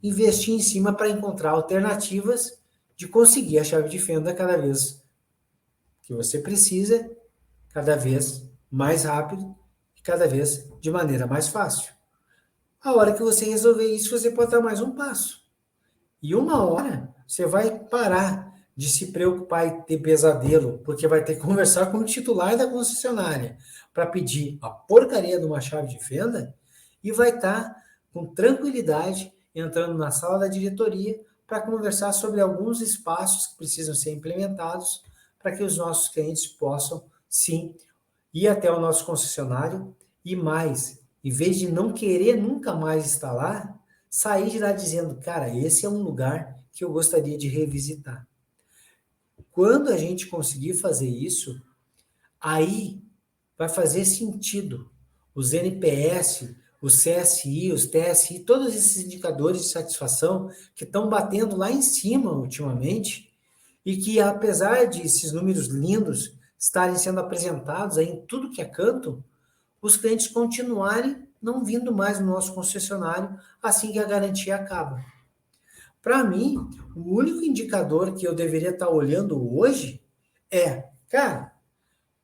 A: investir em cima para encontrar alternativas de conseguir a chave de fenda cada vez que você precisa, cada vez mais rápido e cada vez de maneira mais fácil. A hora que você resolver isso, você pode dar mais um passo. E uma hora você vai parar de se preocupar e ter pesadelo, porque vai ter que conversar com o titular da concessionária para pedir a porcaria de uma chave de fenda e vai estar com tranquilidade entrando na sala da diretoria para conversar sobre alguns espaços que precisam ser implementados para que os nossos clientes possam, sim, ir até o nosso concessionário e mais, em vez de não querer nunca mais instalar, sair de lá dizendo, cara, esse é um lugar que eu gostaria de revisitar. Quando a gente conseguir fazer isso, aí vai fazer sentido. Os NPS, os CSI, os TSI, todos esses indicadores de satisfação que estão batendo lá em cima ultimamente e que, apesar de esses números lindos estarem sendo apresentados aí em tudo que é canto, os clientes continuarem não vindo mais no nosso concessionário assim que a garantia acaba. Para mim, o único indicador que eu deveria estar olhando hoje é, cara,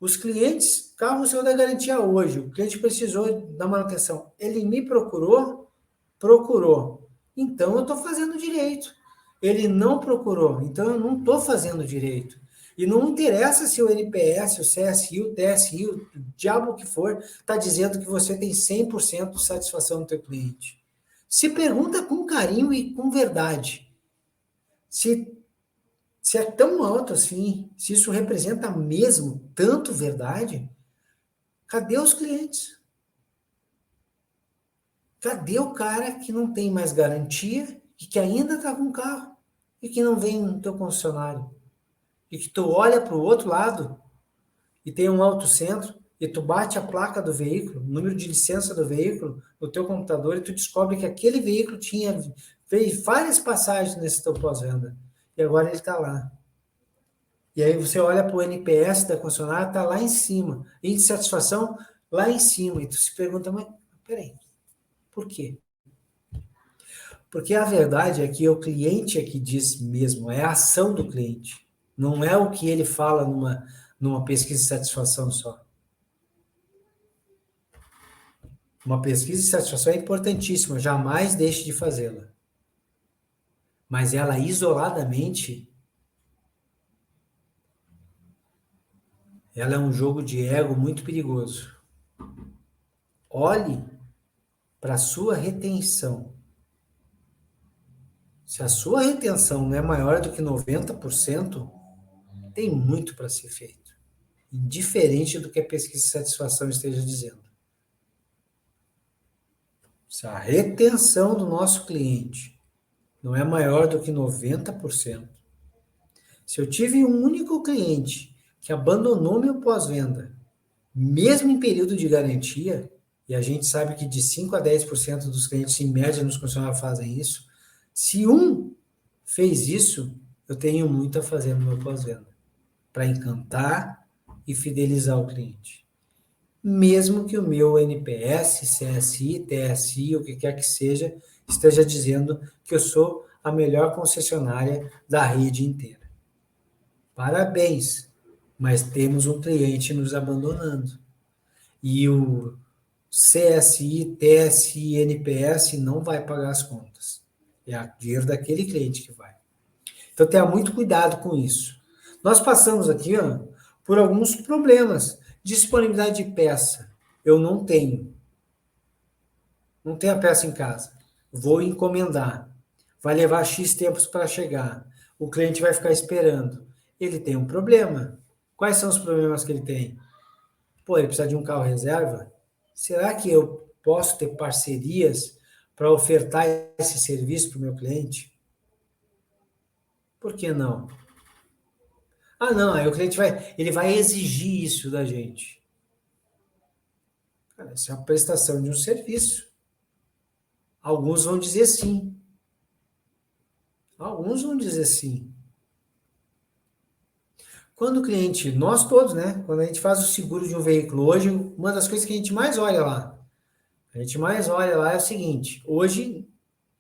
A: os clientes, carro saiu da garantia hoje, o cliente precisou da manutenção, ele me procurou? Procurou. Então eu estou fazendo direito. Ele não procurou, então eu não estou fazendo direito. E não interessa se o NPS, o CSI, o TSI, o diabo que for, está dizendo que você tem 100% de satisfação do teu cliente. Se pergunta com carinho e com verdade. Se é tão alto assim, se isso representa mesmo tanto verdade, cadê os clientes? Cadê o cara que não tem mais garantia e que ainda está com carro e que não vem no teu concessionário? E que tu olha para o outro lado e tem um autocentro e tu bate a placa do veículo, o número de licença do veículo no teu computador e tu descobre que aquele veículo fez várias passagens nesse teu pós-venda e agora ele está lá. E aí você olha para o NPS da concessionária, está lá em cima, índice de satisfação lá em cima, e tu se pergunta, mas peraí, por quê? Porque a verdade é que o cliente é que diz mesmo, é a ação do cliente. Não é o que ele fala numa pesquisa de satisfação só. Uma pesquisa de satisfação é importantíssima, jamais deixe de fazê-la. Mas ela isoladamente, ela é um jogo de ego muito perigoso. Olhe para a sua retenção. Se a sua retenção não é maior do que 90%, tem muito para ser feito. Indiferente do que a pesquisa de satisfação esteja dizendo. Se a retenção do nosso cliente não é maior do que 90%, se eu tive um único cliente que abandonou meu pós-venda, mesmo em período de garantia, e a gente sabe que de 5 a 10% dos clientes, em média, nos concessionários fazem isso, se um fez isso, eu tenho muito a fazer no meu pós-venda, para encantar e fidelizar o cliente. Mesmo que o meu NPS, CSI, TSI, o que quer que seja, esteja dizendo que eu sou a melhor concessionária da rede inteira. Parabéns, mas temos um cliente nos abandonando. E o CSI, TSI, NPS não vai pagar as contas. É o dinheiro daquele cliente que vai. Então tenha muito cuidado com isso. Nós passamos aqui por alguns problemas. Disponibilidade de peça. Eu não tenho. Não tenho a peça em casa. Vou encomendar. Vai levar X tempos para chegar. O cliente vai ficar esperando. Ele tem um problema. Quais são os problemas que ele tem? Pô, ele precisa de um carro reserva? Será que eu posso ter parcerias para ofertar esse serviço para o meu cliente? Por que não? Ah, não, aí o cliente ele vai exigir isso da gente. Cara, isso é a prestação de um serviço. Alguns vão dizer sim. Alguns vão dizer sim. Quando o cliente, nós todos, né? Quando a gente faz o seguro de um veículo, hoje, uma das coisas que a gente mais olha lá, é o seguinte, hoje,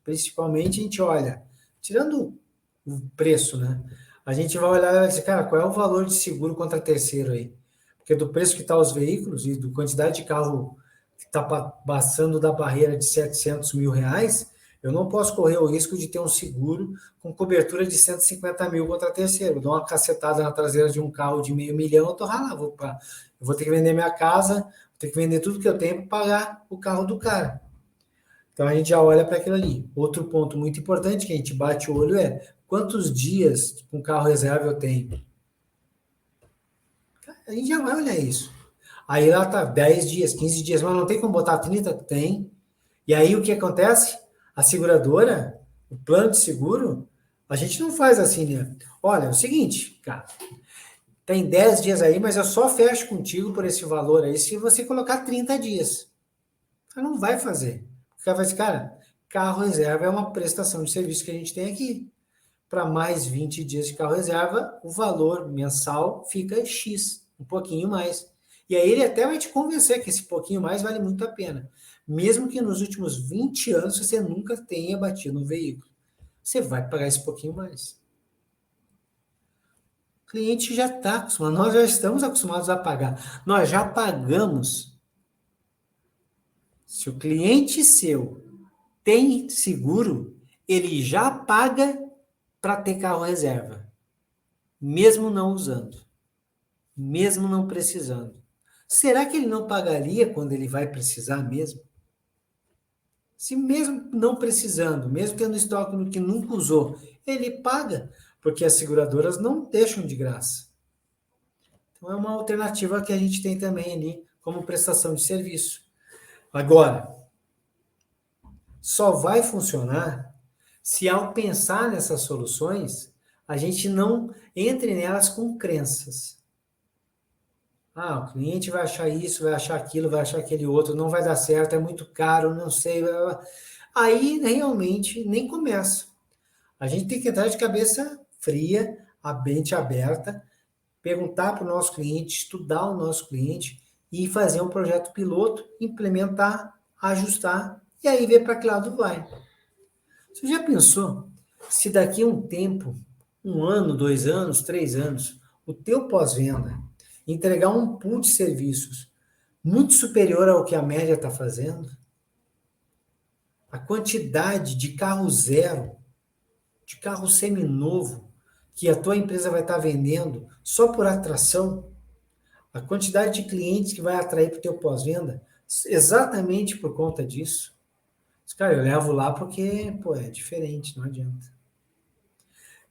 A: principalmente, a gente olha, tirando o preço, né? A gente vai olhar e vai dizer, cara, qual é o valor de seguro contra terceiro aí? Porque do preço que estão os veículos e do quantidade de carro que está passando da barreira de 700 mil reais, eu não posso correr o risco de ter um seguro com cobertura de 150 mil contra terceiro. Eu dou uma cacetada na traseira de um carro de meio milhão, eu tô ralado, eu vou ter que vender minha casa, vou ter que vender tudo que eu tenho para pagar o carro do cara. Então a gente já olha para aquilo ali. Outro ponto muito importante que a gente bate o olho é quantos dias com carro reserva eu tenho. A gente já vai olhar isso. Aí lá tá 10 dias, 15 dias, mas não tem como botar 30? Tem. E aí o que acontece? A seguradora, o plano de seguro, a gente não faz assim, né? Olha, é o seguinte, cara, tem 10 dias aí, mas eu só fecho contigo por esse valor aí se você colocar 30 dias. Você não vai fazer. O cara vai dizer, cara, carro reserva é uma prestação de serviço que a gente tem aqui. Para mais 20 dias de carro reserva, o valor mensal fica X, um pouquinho mais. E aí ele até vai te convencer que esse pouquinho mais vale muito a pena. Mesmo que nos últimos 20 anos você nunca tenha batido um veículo. Você vai pagar esse pouquinho mais. O cliente já está acostumado, nós já estamos acostumados a pagar. Nós já pagamos. Se o cliente seu tem seguro, ele já paga para ter carro reserva, mesmo não usando, mesmo não precisando. Será que ele não pagaria quando ele vai precisar mesmo? Se mesmo não precisando, mesmo tendo estoque no que nunca usou, ele paga, porque as seguradoras não deixam de graça. Então é uma alternativa que a gente tem também ali como prestação de serviço. Agora, só vai funcionar se ao pensar nessas soluções, a gente não entre nelas com crenças. Ah, o cliente vai achar isso, vai achar aquilo, vai achar aquele outro, não vai dar certo, é muito caro, não sei. Aí realmente nem começa. A gente tem que entrar de cabeça fria, a mente aberta, perguntar para o nosso cliente, estudar o nosso cliente e fazer um projeto piloto, implementar, ajustar e aí ver para que lado vai. Você já pensou se daqui a um tempo, 1 ano, 2 anos, 3 anos, o teu pós-venda entregar um pool de serviços muito superior ao que a média está fazendo? A quantidade de carro zero, de carro seminovo que a tua empresa vai estar vendendo só por atração, a quantidade de clientes que vai atrair para o teu pós-venda, exatamente por conta disso. Cara, eu levo lá porque, pô, é diferente, não adianta.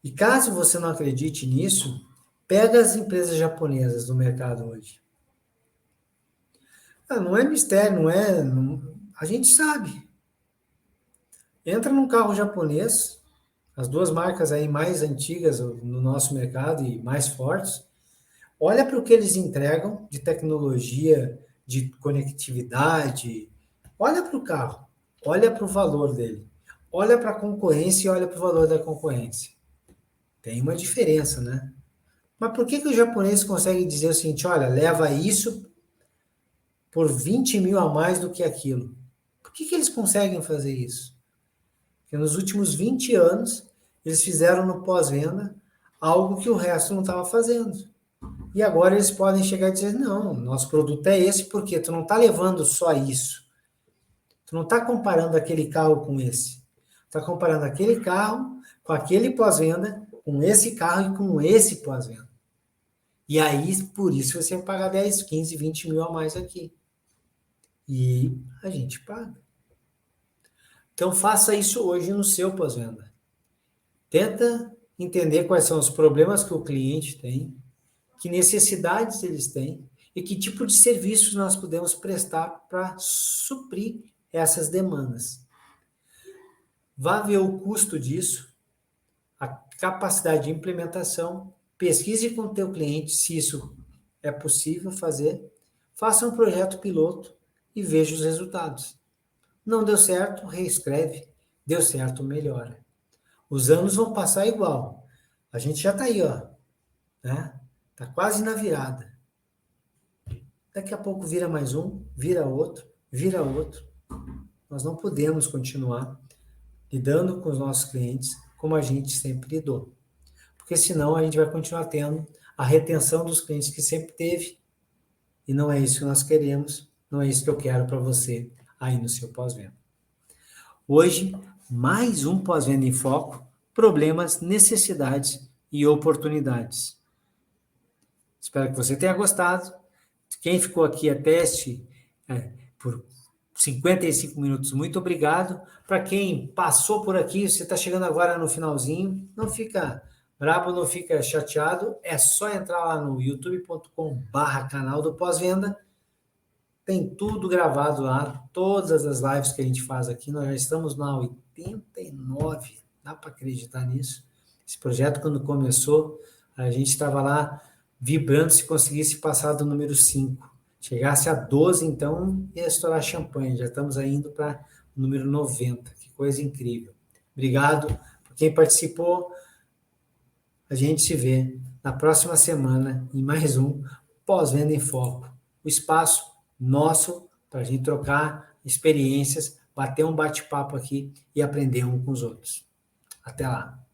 A: E caso você não acredite nisso, pega as empresas japonesas do mercado hoje. Ah, não é mistério, não é. A gente sabe. Entra num carro japonês, as duas marcas aí mais antigas no nosso mercado e mais fortes, olha para o que eles entregam de tecnologia, de conectividade, olha para o carro, olha para o valor dele, olha para a concorrência e olha para o valor da concorrência. Tem uma diferença, né? Mas por que o japonês consegue dizer o seguinte, olha, leva isso por 20 mil a mais do que aquilo? Por que eles conseguem fazer isso? Porque nos últimos 20 anos, eles fizeram no pós-venda algo que o resto não estava fazendo. E agora eles podem chegar e dizer, não, nosso produto é esse, porque tu não está levando só isso. Tu não está comparando aquele carro com esse. Tu está comparando aquele carro com aquele pós-venda, com esse carro e com esse pós-venda. E aí, por isso, você vai pagar 10, 15, 20 mil a mais aqui. E a gente paga. Então, faça isso hoje no seu pós-venda. Tenta entender quais são os problemas que o cliente tem, que necessidades eles têm e que tipo de serviços nós podemos prestar para suprir essas demandas. Vá ver o custo disso, a capacidade de implementação, pesquise com o teu cliente se isso é possível fazer, faça um projeto piloto e veja os resultados. Não deu certo, reescreve. Deu certo, melhora. Os anos vão passar igual. A gente já está aí, ó, né? Está quase na virada. Daqui a pouco vira mais um, vira outro, vira outro. Nós não podemos continuar lidando com os nossos clientes como a gente sempre lidou. Porque senão a gente vai continuar tendo a retenção dos clientes que sempre teve. E não é isso que nós queremos, não é isso que eu quero para você aí no seu pós-venda. Hoje, mais um Pós-Venda em Foco, problemas, necessidades e oportunidades. Espero que você tenha gostado. Quem ficou aqui a teste por 55 minutos, muito obrigado. Para quem passou por aqui, você está chegando agora no finalzinho, não fica brabo, não fica chateado, é só entrar lá no youtube.com/canal do Pós-Venda. Tem tudo gravado lá, todas as lives que a gente faz aqui, nós já estamos na 89, dá para acreditar nisso? Esse projeto, quando começou, a gente estava lá vibrando se conseguisse passar do número 5. Chegasse a 12, então, ia estourar champanhe. Já estamos indo para o número 90. Que coisa incrível. Obrigado por quem participou. A gente se vê na próxima semana em mais um Pós-Venda em Foco. O espaço nosso para a gente trocar experiências, bater um bate-papo aqui e aprender um com os outros. Até lá.